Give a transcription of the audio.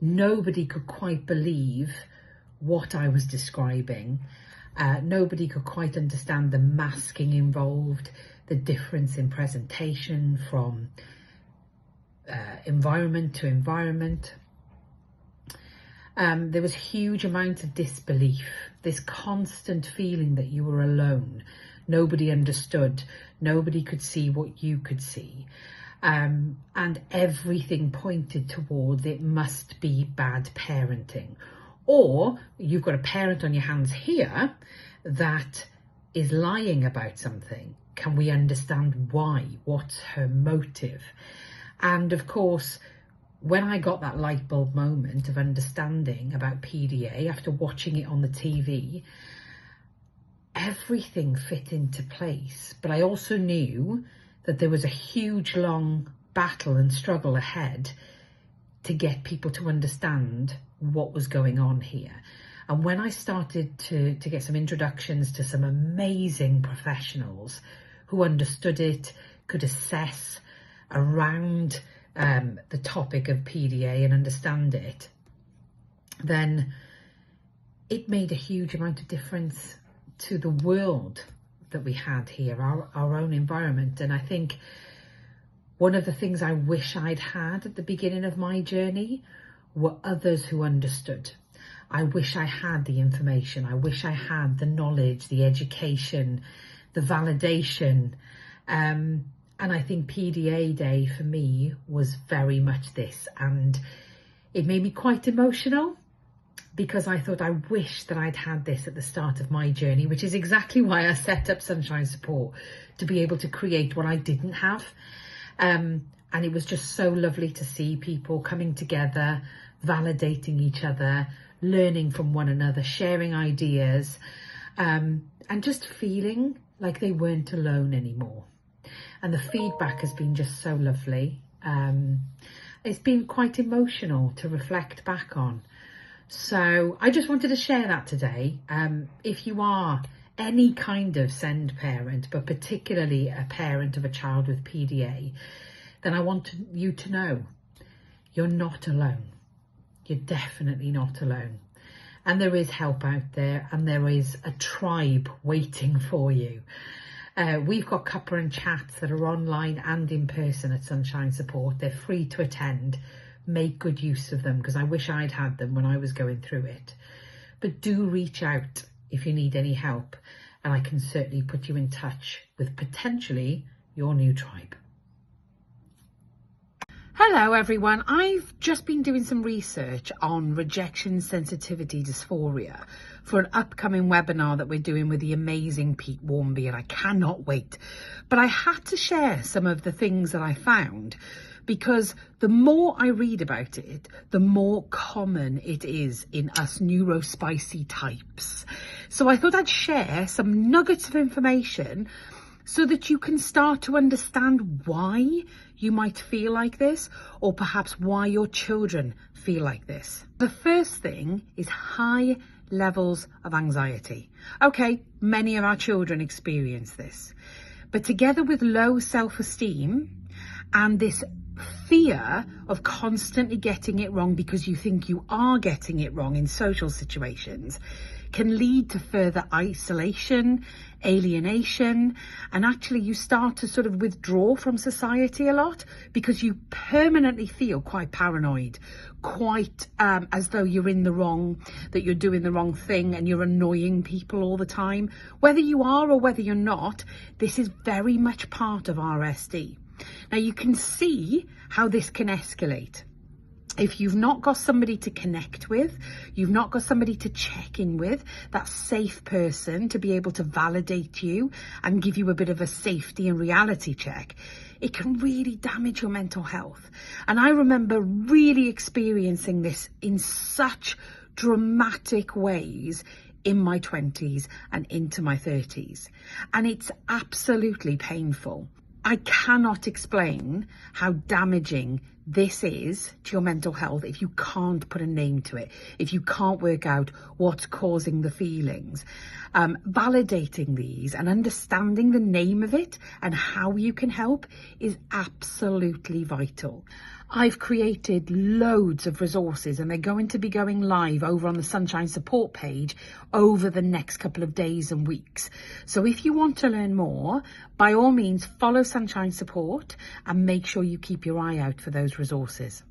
nobody could quite believe what I was describing. Nobody could quite understand the masking involved, the difference in presentation from environment to environment. There was huge amount of disbelief, this constant feeling that you were alone. Nobody understood, nobody could see what you could see. And everything pointed towards it must be bad parenting. Or you've got a parent on your hands here that is lying about something. Can we understand why? What's her motive? And of course, when I got that light bulb moment of understanding about PDA after watching it on the TV, everything fit into place. But I also knew that there was a huge, long battle and struggle ahead to get people to understand what was going on here. And when I started to get some introductions to some amazing professionals who understood it, could assess around the topic of PDA and understand it, then it made a huge amount of difference to the world that we had here, our own environment. And I think one of the things I wish I'd had at the beginning of my journey were others who understood. I wish I had the information. I wish I had the knowledge, the education, the validation. And I think PDA Day for me was very much this. And it made me quite emotional because I thought, I wish that I'd had this at the start of my journey, which is exactly why I set up Sunshine Support, to be able to create what I didn't have. And it was just so lovely to see people coming together, validating each other, learning from one another, sharing ideas, and just feeling like they weren't alone anymore. And the feedback has been just so lovely. It's been quite emotional to reflect back on. So I just wanted to share that today. If you are any kind of SEND parent, but particularly a parent of a child with PDA, then I want you to know you're not alone. You're definitely not alone. And there is help out there, and there is a tribe waiting for you. We've got cuppa and chats that are online and in person at Sunshine Support. They're free to attend. Make good use of them, because I wish I'd had them when I was going through it. But do reach out if you need any help, and I can certainly put you in touch with potentially your new tribe. Hello everyone, I've just been doing some research on rejection sensitivity dysphoria for an upcoming webinar that we're doing with the amazing Pete Wharmby, and I cannot wait. But I had to share some of the things that I found, because the more I read about it, the more common it is in us neurospicy types. So I thought I'd share some nuggets of information so that you can start to understand why you might feel like this, or perhaps why your children feel like this. The first thing is high levels of anxiety. Okay, many of our children experience this, but together with low self-esteem and this fear of constantly getting it wrong because you think you are getting it wrong in social situations, can lead to further isolation, alienation, and actually you start to sort of withdraw from society a lot because you permanently feel quite paranoid, quite as though you're in the wrong, that you're doing the wrong thing and you're annoying people all the time. Whether you are or whether you're not, this is very much part of RSD. Now you can see how this can escalate. If you've not got somebody to connect with, you've not got somebody to check in with, that safe person to be able to validate you and give you a bit of a safety and reality check, it can really damage your mental health. And I remember really experiencing this in such dramatic ways in my 20s and into my 30s. And it's absolutely painful. I cannot explain how damaging this is to your mental health if you can't put a name to it, if you can't work out what's causing the feelings. Validating these and understanding the name of it and how you can help is absolutely vital. I've created loads of resources, and they're going to be going live over on the Sunshine Support page over the next couple of days and weeks. So if you want to learn more, by all means, follow Sunshine Support and make sure you keep your eye out for those resources.